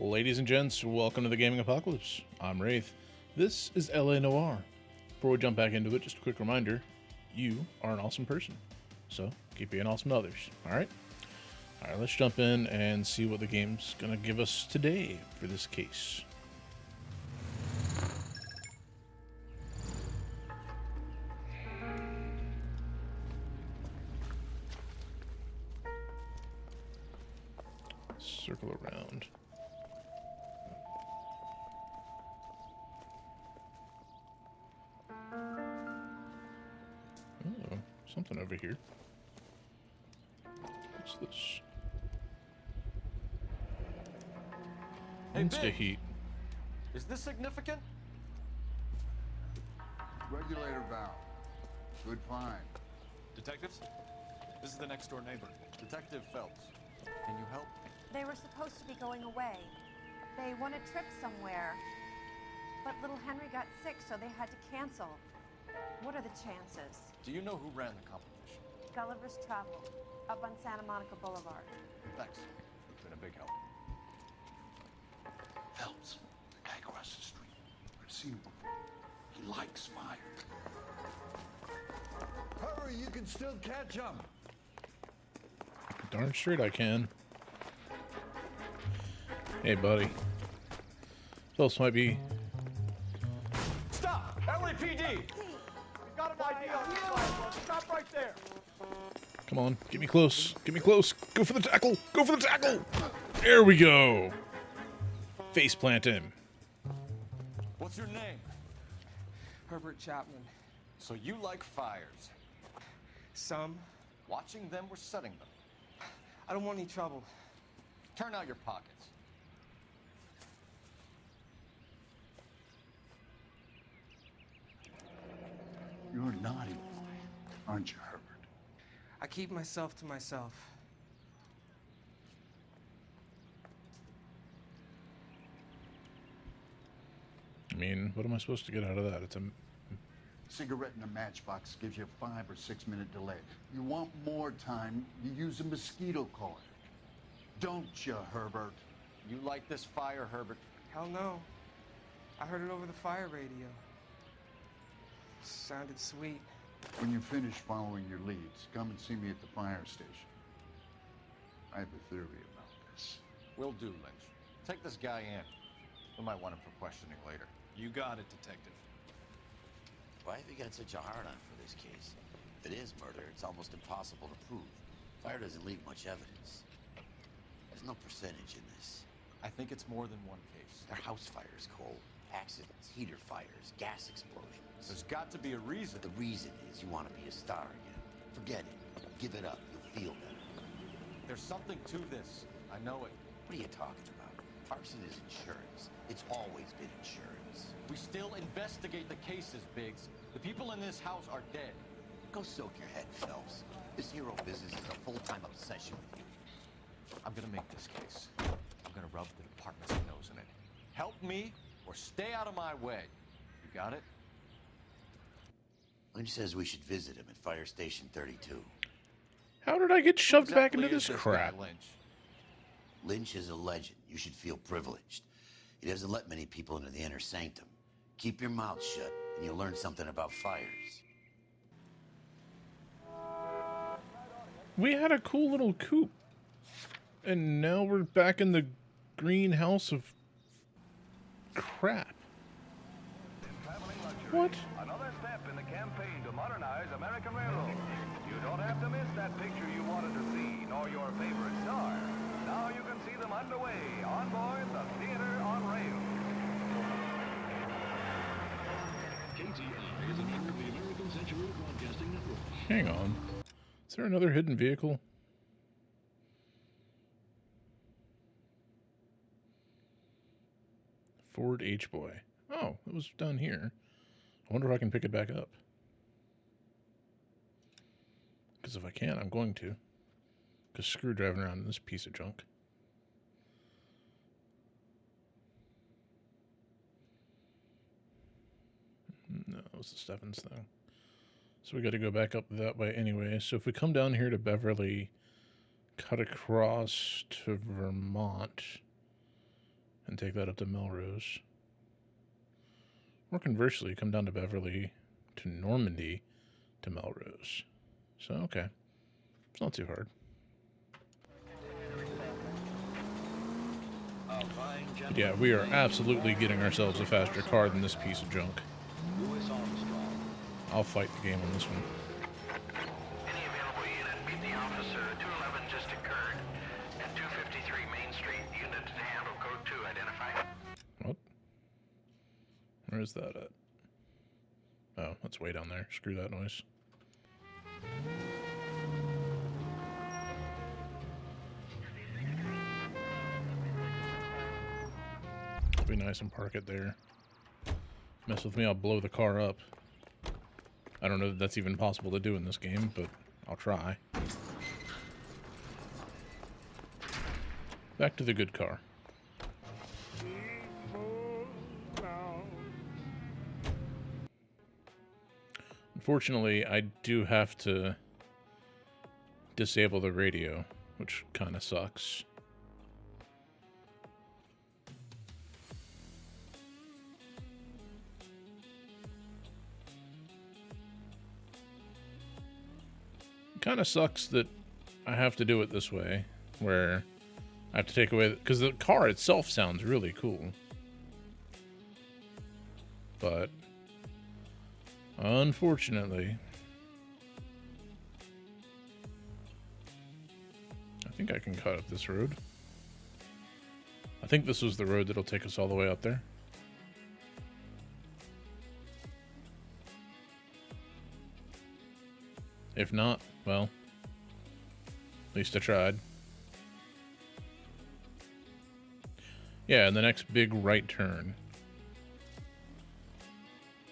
Ladies and gents, welcome to the Gaming Apocalypse. I'm Wraith. This is LA Noire. Before we jump back into it, just a quick reminder, you are an awesome person. So, keep being awesome to others, alright? Alright, let's jump in and see what the game's gonna give us today for this case. Circle around. Oh, something over here. What's this? Hey, Insta Big. heat. Is this significant? Regulator valve. Good find. Detectives? This is the next door neighbor. Detective Phelps. Can you help? They were supposed to be going away. They won a trip somewhere. But little Henry got sick, so they had to cancel. What are the chances? Do you know who ran the competition? Gulliver's Travel, up on Santa Monica Boulevard. Thanks. You've been a big help. Phelps, the guy across the street. I've seen him before. He likes fire. Hurry, you can still catch him. Darn straight I can. Hey, buddy. Phelps might be... Stop! LAPD! We've got an ID on this side. Stop right there! Come on, get me close. Get me close. Go for the tackle. Go for the tackle. There we go. Face plant him. What's your name? Herbert Chapman. So you like fires. Some. Watching them or setting them? I don't want any trouble. Turn out your pockets. You're a naughty boy, aren't you, Herbert? I keep myself to myself. I mean, what am I supposed to get out of that? It's a... Cigarette in a matchbox gives you a 5 or 6 minute delay. You want more time, you use a mosquito coil. Don't you, Herbert? You like this fire, Herbert? Hell no. I heard it over the fire radio. Sounded sweet. When you finish following your leads, come and see me at the fire station. I have a theory about this. Will do, Lynch. Take this guy in. We might want him for questioning later. You got it, detective. Why have you got such a hard-on for this case? If it is murder, it's almost impossible to prove. Fire doesn't leave much evidence. There's no percentage in this. I think it's more than one case. There are house fires, Cole. Accidents, heater fires, gas explosions. There's got to be a reason. The reason is you want to be a star again. Forget it. Give it up. You'll feel better. There's something to this. I know it. What are you talking about? Arson is insurance. It's always been insurance. We still investigate the cases, Biggs. The people in this house are dead. Go soak your head, Phelps. This hero business is a full-time obsession with you. I'm gonna make this case. I'm gonna rub the department's nose in it. Help me or stay out of my way. You got it? Lynch says we should visit him at Fire Station 32. How did I get shoved back Exactly into is this guy, crap? Lynch? Lynch is a legend. You should feel privileged. He doesn't let many people into the inner sanctum. Keep your mouth shut, and you'll learn something about fires. We had a cool little coop. And now we're back in the greenhouse of crap. What? Another step in the campaign to modernize American railroads. You don't have to miss that picture you wanted to see, nor your favorite star. Now you can see them underway on board the Theater on Rail. KTI is a member of the American Century Broadcasting Network. Hang on. Is there another hidden vehicle? Ford H-Boy. Oh, it was down here. I wonder if I can pick it back up. Because if I can, I'm going to. Because screw driving around in this piece of junk. No, it was the Stephens thing. So we got to go back up that way anyway. So if we come down here to Beverly, cut across to Vermont, and take that up to Melrose. Or conversely, come down to Beverly, to Normandy, to Melrose. So, okay. It's not too hard. But yeah, we are absolutely getting ourselves a faster car than this piece of junk. I'll fight the game on this one. Any available unit, meet the officer. 211 just occurred at 253 Main Street. Unit to handle code 2. Identify. What? Where is that at? Oh, that's way down there. Screw that noise. Be nice and park it there. Mess with me, I'll blow the car up. I don't know that that's even possible to do in this game, but I'll try. Back to the good car. Unfortunately, I do have to disable the radio, which kind of sucks. Kind of sucks that I have to do it this way, where I have to take away, because the car itself sounds really cool, but unfortunately, I think I can cut up this road. I think this was the road that'll take us all the way up there. If not, well, at least I tried. Yeah, and the next big right turn.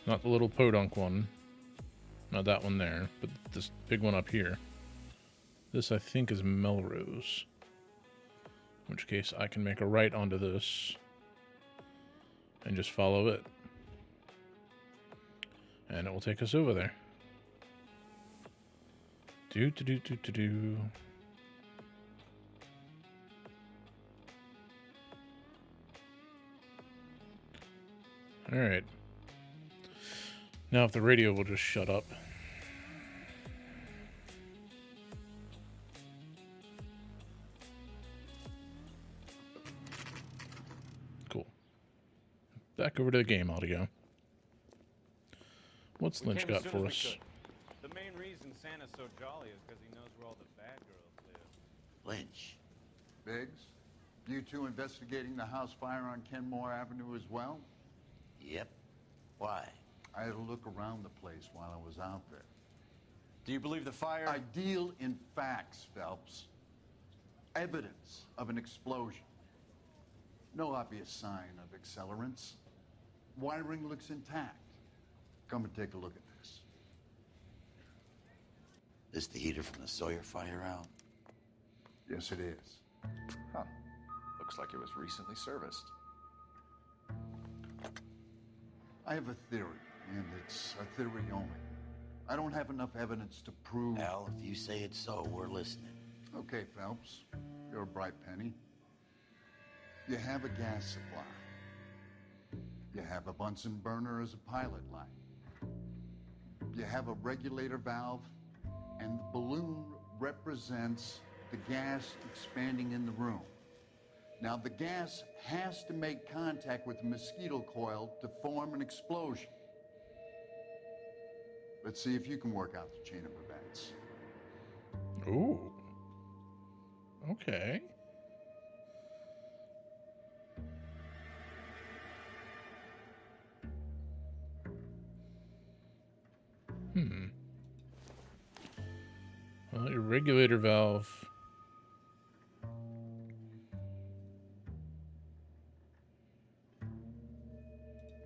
Not the little podunk one. Not that one there, but this big one up here. This, I think, is Melrose. In which case, I can make a right onto this. And just follow it. And it will take us over there. Do. Alright. Now if the radio will just shut up. Cool. Back over to the game audio. What's Lynch got for us? The main reason Santa's so jolly is because he knows where all the bad girls live. Lynch. Biggs, you two investigating the house fire on Kenmore Avenue as well? Yep. Why? I had a look around the place while I was out there. Do you believe the fire? I deal in facts, Phelps. Evidence of an explosion. No obvious sign of accelerants. Wiring looks intact. Come and take a look at this. This the heater from the Sawyer fire out? Yes, it is. Huh. Looks like it was recently serviced. I have a theory, and it's a theory only. I don't have enough evidence to prove... Al, if you say it's so, we're listening. Okay, Phelps. You're a bright penny. You have a gas supply. You have a Bunsen burner as a pilot light. You have a regulator valve, and the balloon represents the gas expanding in the room. Now, the gas has to make contact with the mosquito coil to form an explosion. Let's see if you can work out the chain of events. Ooh. Okay. Well, your regulator valve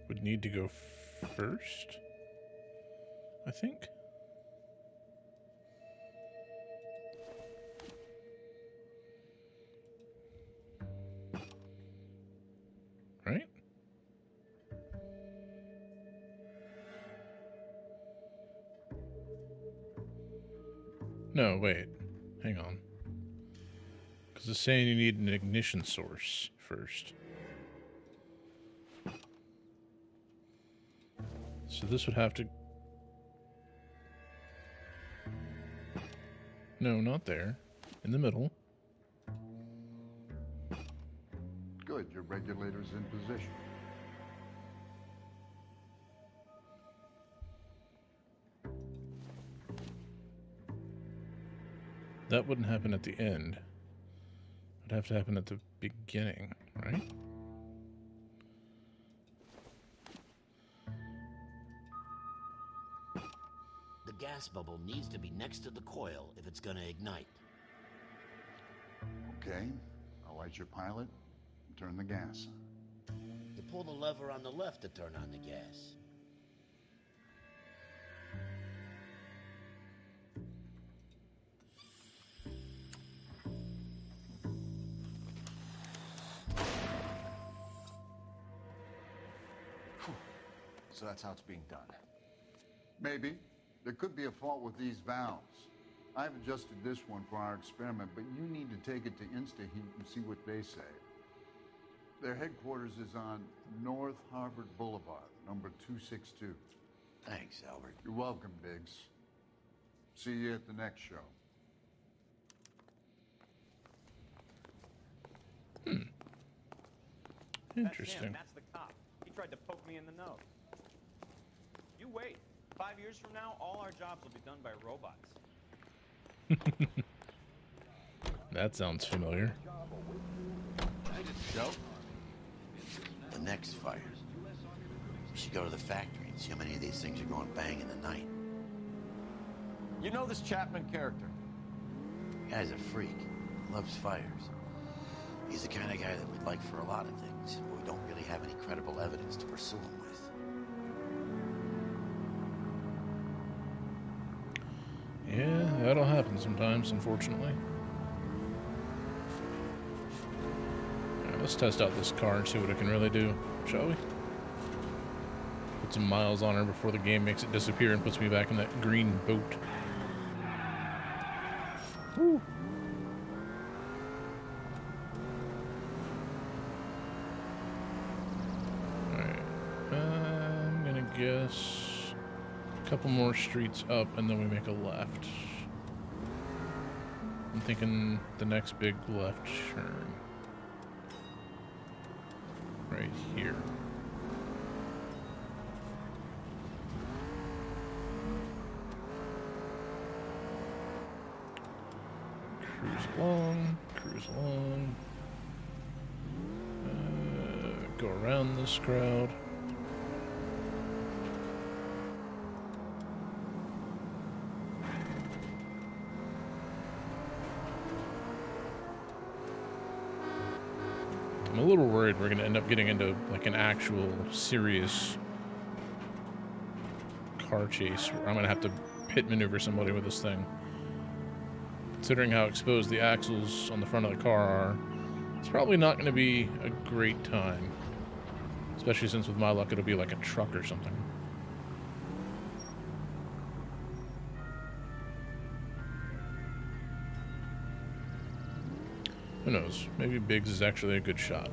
would need to go first, I think. Right? No, wait. Hang on. Because it's saying you need an ignition source first. So this would have to... No, not there. In the middle. Good, your regulator's in position. That wouldn't happen at the end. It'd have to happen at the beginning, right? The gas bubble needs to be next to the coil if it's gonna ignite. Okay, I'll light your pilot and turn the gas. You pull the lever on the left to turn on the gas. So that's how it's being done. Maybe. There could be a fault with these valves. I've adjusted this one for our experiment, but you need to take it to InstaHeat and see what they say. Their headquarters is on North Harvard Boulevard, number 262. Thanks, Albert. You're welcome, Biggs. See you at the next show. Interesting. That's the cop. He tried to poke me in the nose. You wait. 5 years from now, all our jobs will be done by robots. That sounds familiar. Joe? The next fire. We should go to the factory and see how many of these things are going bang in the night. You know this Chapman character? Guy's a freak. Loves fires. He's the kind of guy that we'd like for a lot of things, but we don't really have any credible evidence to pursue him with. Yeah, that'll happen sometimes, unfortunately. Alright, let's test out this car and see what it can really do, shall we? Put some miles on her before the game makes it disappear and puts me back in that green boat. Woo! Alright, I'm gonna guess a couple more streets up and then we make a left. I'm thinking the next big left turn. Right here. Cruise along. Go around this crowd. I'm a little worried we're going to end up getting into like an actual serious car chase where I'm going to have to pit maneuver somebody with this thing. Considering how exposed the axles on the front of the car are, it's probably not going to be a great time. Especially since with my luck it'll be like a truck or something. Who knows? Maybe Biggs is actually a good shot.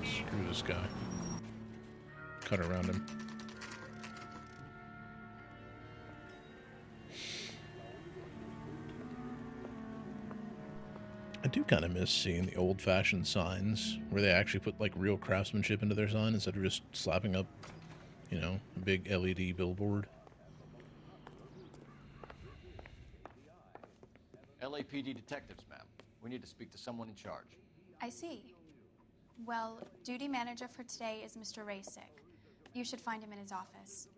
Screw this guy. Cut around him. I do kind of miss seeing the old-fashioned signs where they actually put like real craftsmanship into their sign instead of just slapping up, you know, a big LED billboard. LAPD detectives, ma'am. We need to speak to someone in charge. I see. Well, duty manager for today is Mr. Rasick. You should find him in his office.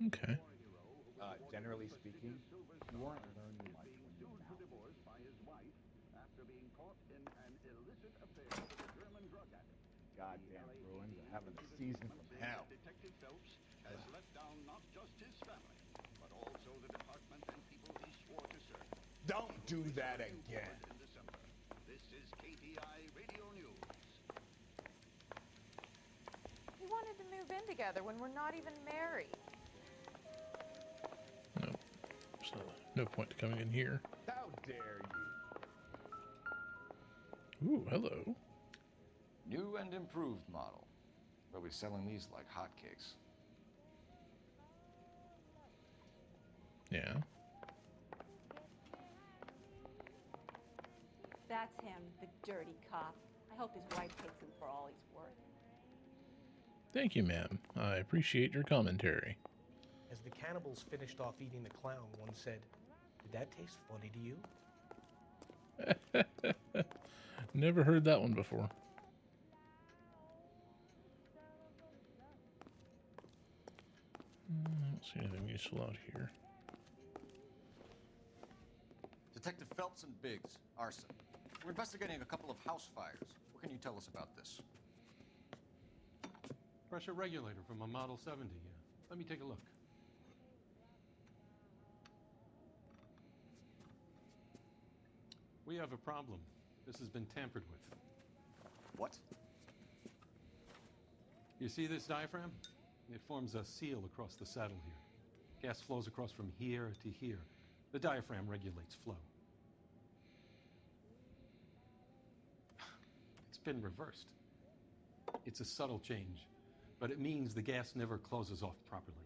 Okay. Generally speaking, you weren't learning much when you were divorced by his wife after being caught in an illicit affair with a German drug addict. Goddamn Bruins are having a season from hell. Detective Phelps has let down not just his family, but also the department and people he swore to serve. Don't do that again. In December. This is KTI Radio News. We wanted to move in together when we're not even married. No. So, no point to coming in here. How dare you? Ooh, hello. New and improved model. They'll be selling these like hotcakes. Yeah. That's him, the dirty cop. I hope his wife takes him for all he's worth. Thank you, ma'am. I appreciate your commentary. As the cannibals finished off eating the clown, one said, "Did that taste funny to you?" Never heard that one before. I don't see anything useful out here. Detective Phelps and Biggs, arson. We're investigating a couple of house fires. What can you tell us about this? Pressure regulator from a Model 70. Let me take a look. We have a problem. This has been tampered with. What? You see this diaphragm? It forms a seal across the saddle here. Gas flows across from here to here. The diaphragm regulates flow. It's been reversed. It's a subtle change, but it means the gas never closes off properly.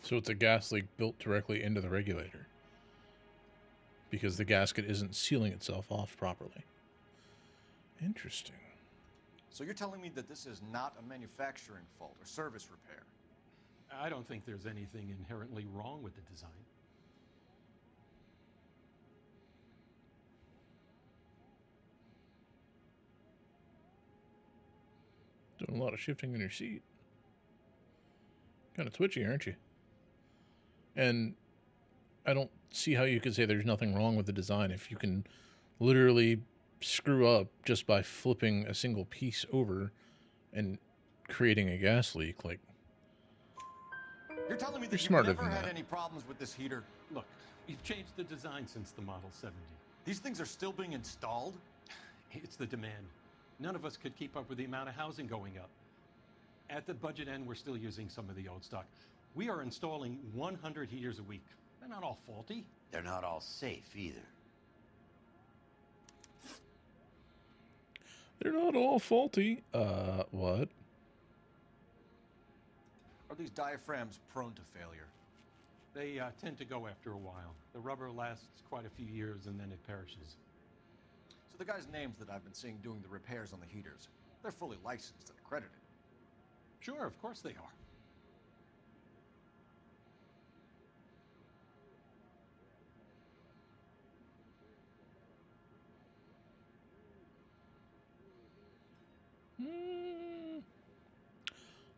So it's a gas leak built directly into the regulator, because the gasket isn't sealing itself off properly. Interesting. So you're telling me that this is not a manufacturing fault or service repair? I don't think there's anything inherently wrong with the design. Doing a lot of shifting in your seat. Kind of twitchy, aren't you? And I don't see how you could say there's nothing wrong with the design if you can literally screw up just by flipping a single piece over and creating a gas leak. Like, you're telling me you're that you've smarter never than had that. any problems with this heater? Look, we've changed the design since the Model 70. These things are still being installed? It's the demand. None of us could keep up with the amount of housing going up. At the budget end, we're still using some of the old stock. We are installing 100 heaters a week. They're not all faulty. They're not all safe either. They're not all faulty. What? Are these diaphragms prone to failure? They tend to go after a while. The rubber lasts quite a few years and then it perishes. So the guys' names that I've been seeing doing the repairs on the heaters, they're fully licensed and accredited. Sure, of course they are.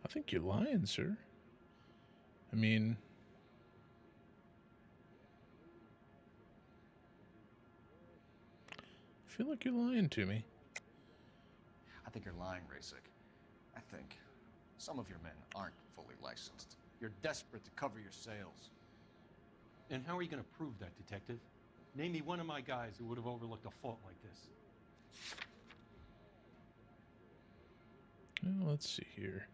I think you're lying, sir. I mean, I feel like you're lying to me. I think you're lying, Rasik. I think some of your men aren't fully licensed. You're desperate to cover your sales. And how are you going to prove that, Detective? Name me one of my guys who would have overlooked a fault like this. Well, let's see here.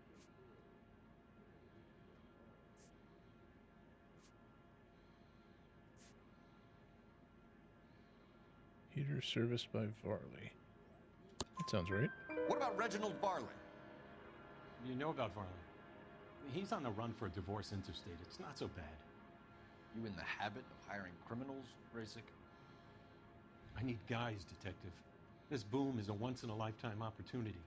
Heater serviced by Varley. That sounds right. What about Reginald Varley? You know about Varley. He's on the run for a divorce interstate. It's not so bad. You in the habit of hiring criminals, Rasik? I need guys, Detective. This boom is a once-in-a-lifetime opportunity.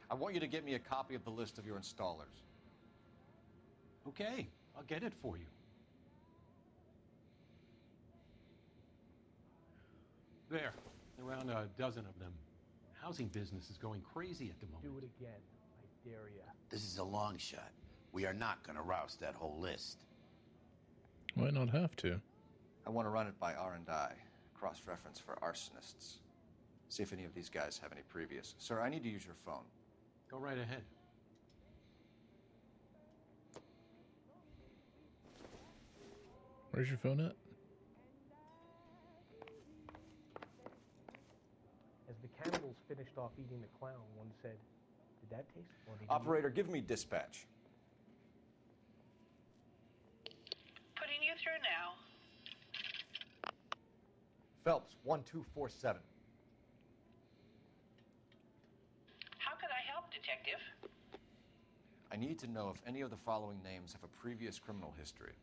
I want you to get me a copy of the list of your installers. Okay, I'll get it for you. There, around a dozen of them. Housing business is going crazy at the moment. Do it again. I dare ya. This is a long shot. We are not going to rouse that whole list. Might not have to. I want to run it by R&I, cross-reference for arsonists. See if any of these guys have any previous. Sir, I need to use your phone. Go right ahead. Where's your phone at? As the cannibals finished off eating the clown, one said, "Did that taste funny to you?" Operator, give me dispatch. Putting you through now. Phelps, 1247. I need to know if any of the following names have a previous criminal history.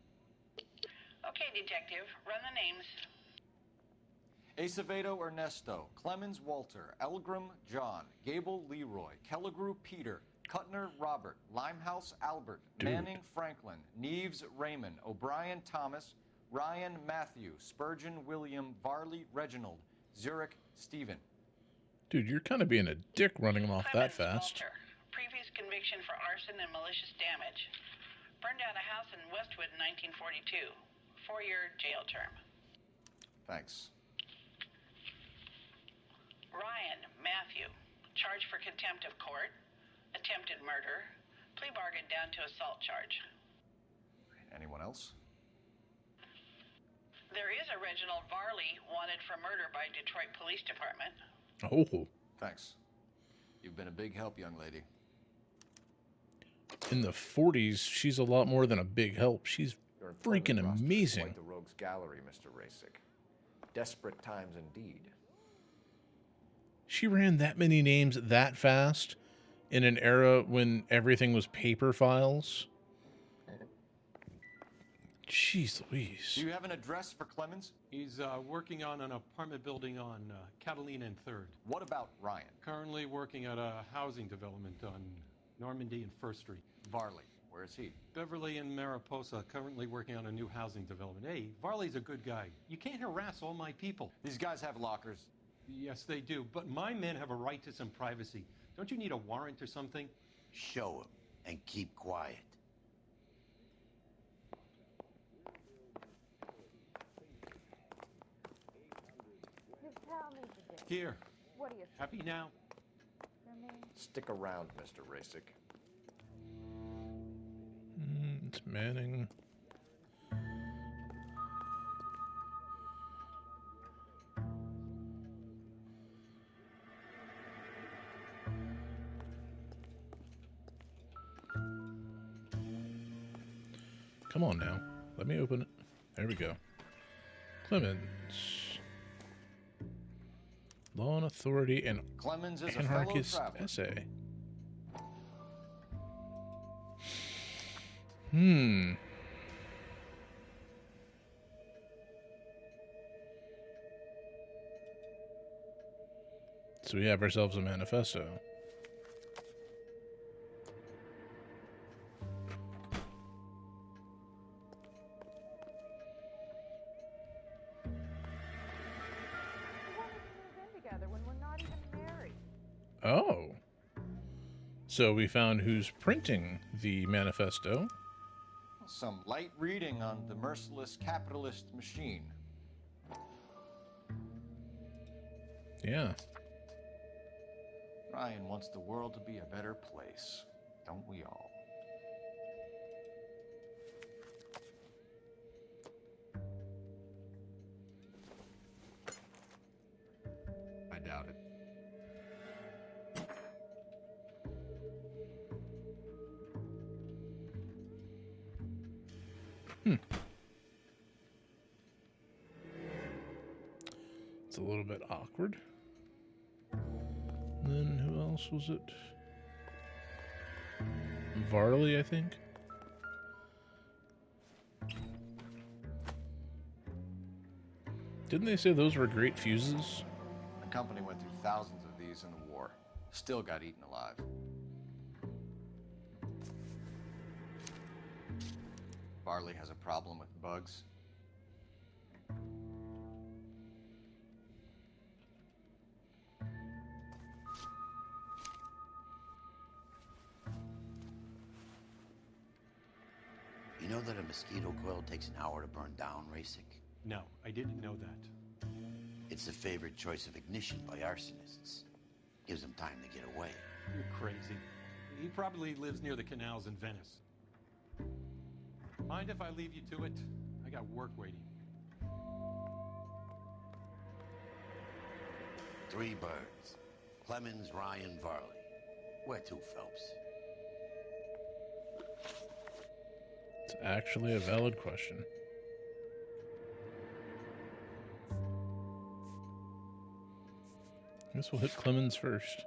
Okay, detective, run the names. Acevedo Ernesto, Clemens Walter, Elgram John, Gable Leroy, Kelligrew Peter, Cutner Robert, Limehouse Albert, Manning Franklin, Neves Raymond, O'Brien Thomas, Ryan Matthew, Spurgeon William, Varley Reginald, Zurich Stephen. Dude, you're kind of being a dick running them off that fast. Walter, previous conviction for arson and malicious damage. Burned down a house in Westwood in 1942. 4-year jail term. Thanks. Ryan Matthew, charged for contempt of court, attempted murder, plea bargain down to assault charge. Anyone else? There is a Reginald Varley wanted for murder by Detroit Police Department. Oh. Thanks. You've been a big help, young lady. In the 40s, she's a lot more than a big help. She's freaking amazing. Like the rogues gallery, Mr. Rasick. Desperate times indeed. She ran that many names that fast in an era when everything was paper files. Jeez Louise. Do you have an address for Clemens? He's working on an apartment building on Catalina and 3rd. What about Ryan? Currently working at a housing development on Normandy and 1st Street. Varley, where is he? Beverly and Mariposa, currently working on a new housing development. Hey, Varley's a good guy. You can't harass all my people. These guys have lockers. Yes, they do, but my men have a right to some privacy. Don't you need a warrant or something? Show him and keep quiet. Here. What do you Happy now? Stick around, Mr. Rasick. It's Manning. Come on now. Let me open it. There we go. Clemens. Law and Authority and Clemens is Anarchist a fellow traveler. Essay. So we have ourselves a manifesto. Oh. So we found who's printing the manifesto. Some light reading on the merciless capitalist machine. Yeah. Ryan wants the world to be a better place, don't we all? I doubt it. It's a little bit awkward. Then who else was it? Varley, I think. Didn't they say those were great fuses? The company went through thousands of these in the war. Still got eaten alive. Varley has a problem with bugs. You know that a mosquito coil takes an hour to burn down, Rasick? No, I didn't know that. It's the favorite choice of ignition by arsonists. Gives them time to get away. You're crazy. He probably lives near the canals in Venice. Mind if I leave you to it? I got work waiting. 3 birds. Clemens, Ryan, Varley. Where to, Phelps? It's actually a valid question. I guess we'll hit Clemens first.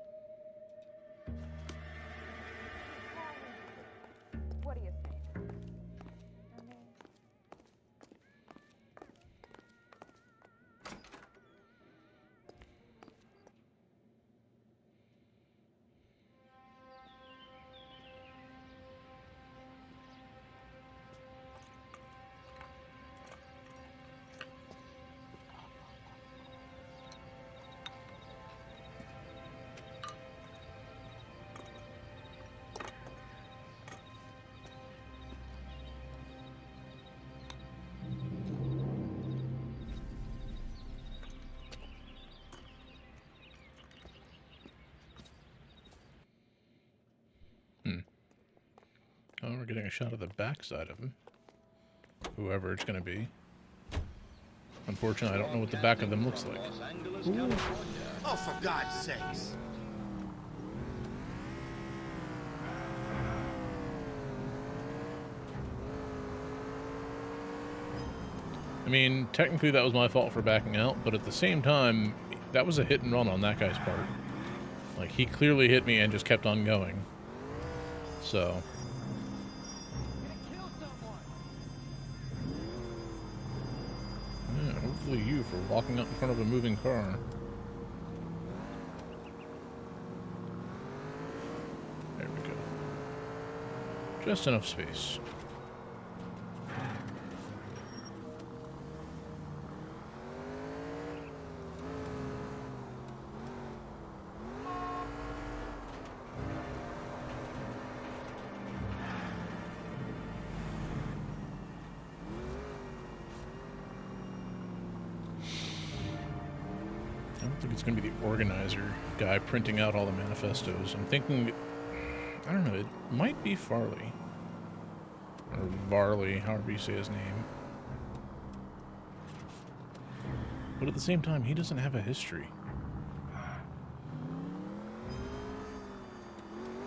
we're getting a shot of the backside of him. Whoever it's going to be. Unfortunately, I don't know what the back of them looks like. Ooh. Oh, for God's sakes. I mean, technically that was my fault for backing out, but at the same time, that was a hit and run on that guy's part. Like, he clearly hit me and just kept on going. So... yeah, hopefully you for walking up in front of a moving car. There we go. Just enough space. I don't think it's going to be the organizer guy printing out all the manifestos. I'm thinking, I don't know, it might be Farley. Or Varley, however you say his name. But at the same time, he doesn't have a history.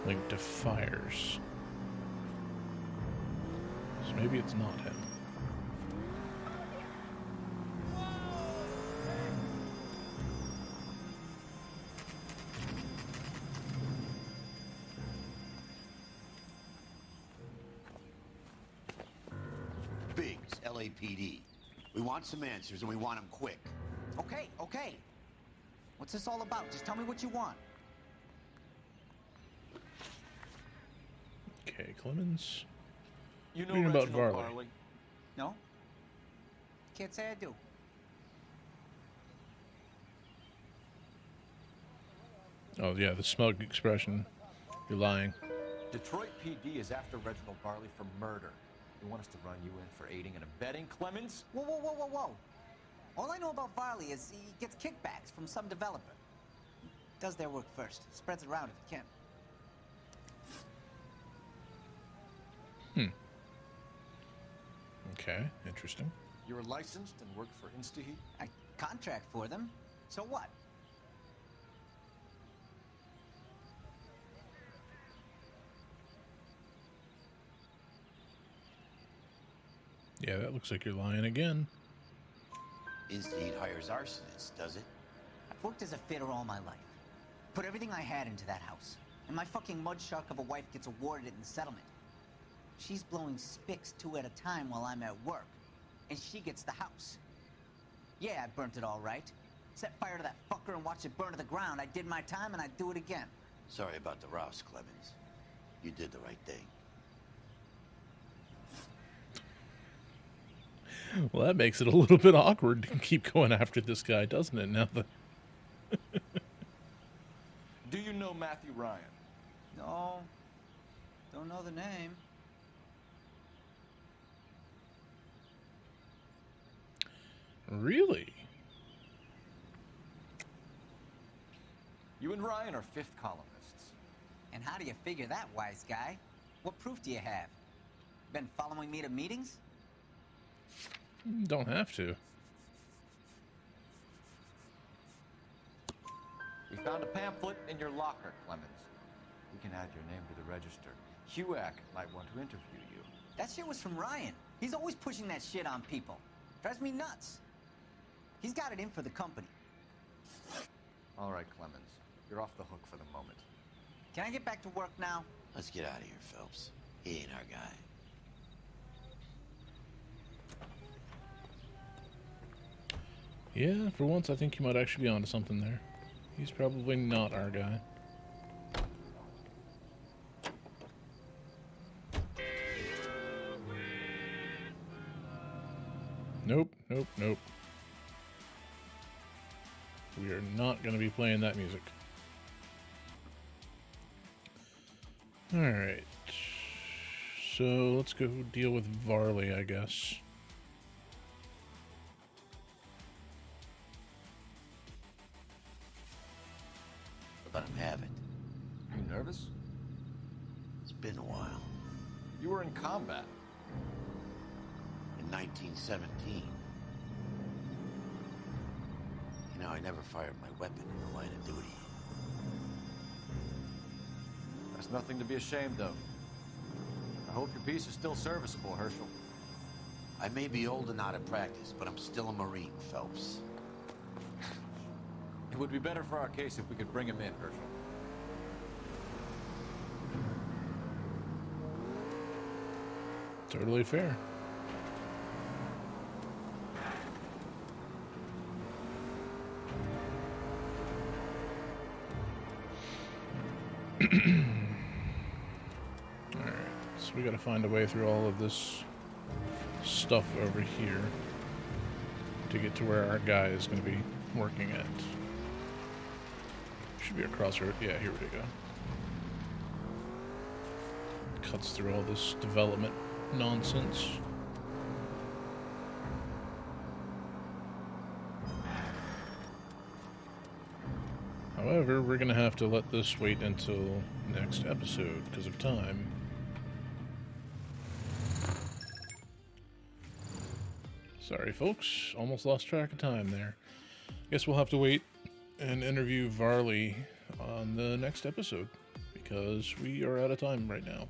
Linked to fires. So maybe it's not him. LAPD. We want some answers, and we want them quick. Okay, okay. What's this all about? Just tell me what you want. Okay, Clemens. You know Reading about Reginald Varley. No? Can't say I do. Oh, yeah, the smug expression. You're lying. Detroit PD is after Reginald Varley for murder. You want us to run you in for aiding and abetting, Clemens? Whoa, whoa, whoa, whoa, whoa. All I know about Varley is he gets kickbacks from some developer. Does their work first. Spreads it around if he can. Okay, interesting. You're licensed and work for InstaHeat? I contract for them. So what? Yeah, that looks like you're lying again. InstaHeat hires arsonists, does it? I've worked as a fitter all my life. Put everything I had into that house. And my fucking mud shark of a wife gets awarded it in the settlement. She's blowing spics 2 at a time while I'm at work. And she gets the house. Yeah, I burnt it all right. Set fire to that fucker and watched it burn to the ground. I did my time and I'd do it again. Sorry about the rouse, Clemens. You did the right thing. Well, that makes it a little bit awkward to keep going after this guy, doesn't it? Now that... Do you know Matthew Ryan? No. Don't know the name. Really? You and Ryan are fifth columnists. And how do you figure that, wise guy? What proof do you have? Been following me to meetings? Don't have to. We found a pamphlet in your locker, Clemens. We can add your name to the register. HUAC might want to interview you. That shit was from Ryan. He's always pushing that shit on people. Drives me nuts. He's got it in for the company. All right, Clemens. You're off the hook for the moment. Can I get back to work now? Let's get out of here, Phelps. He ain't our guy. Yeah, for once I think you might actually be onto something there. He's probably not our guy. Nope, nope, nope. We are not going to be playing that music. Alright. So let's go deal with Varley, I guess. Let him have it. You nervous? It's been a while. You were in combat. In 1917. You know, I never fired my weapon in the line of duty. That's nothing to be ashamed of. I hope your piece is still serviceable, Herschel. I may be old and out of practice, but I'm still a Marine, Phelps. It would be better for our case if we could bring him in, Herschel. Totally fair. Alright, so we gotta find a way through all of this stuff over here to get to where our guy is gonna be working at. Should be a crossroad. Yeah, here we go. Cuts through all this development nonsense. However, we're gonna have to let this wait until next episode because of time. Sorry folks, almost lost track of time there. Guess we'll have to wait and interview Varley on the next episode because we are out of time right now.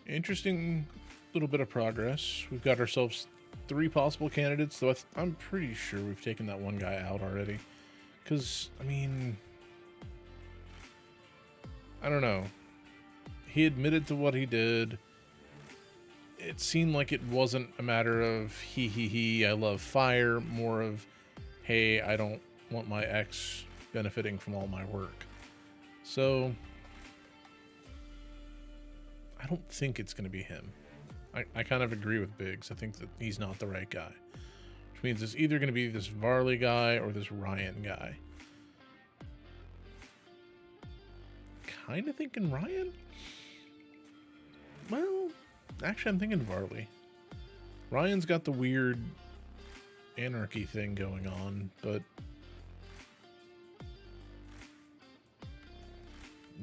Interesting little bit of progress. We've got ourselves 3 possible candidates, though I'm pretty sure we've taken that one guy out already. Because, I mean, I don't know. He admitted to what he did. It seemed like it wasn't a matter of I love fire, more of, hey, I don't want my ex benefiting from all my work. So I don't think it's going to be him. I kind of agree with Biggs. I think that he's not the right guy. Which means it's either going to be this Varley guy or this Ryan guy. Kind of thinking Ryan? Well, actually I'm thinking Varley. Ryan's got the weird anarchy thing going on, but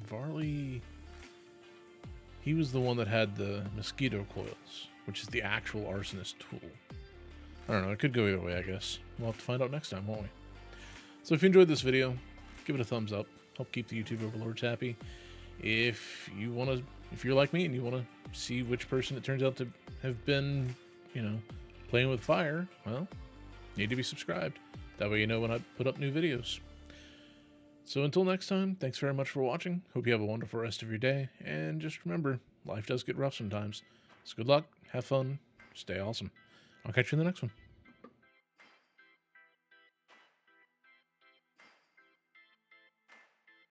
Varley, he was the one that had the mosquito coils, which is the actual arsonist tool. I don't know, it could go either way, I guess. We'll have to find out next time, won't we? So if you enjoyed this video, give it a thumbs up. Help keep the YouTube overlords happy. If you're like me and you want to see which person it turns out to have been, playing with fire, well, you need to be subscribed. That way you know when I put up new videos. So until next time, thanks very much for watching. Hope you have a wonderful rest of your day. And just remember, life does get rough sometimes. So good luck, have fun, stay awesome. I'll catch you in the next one.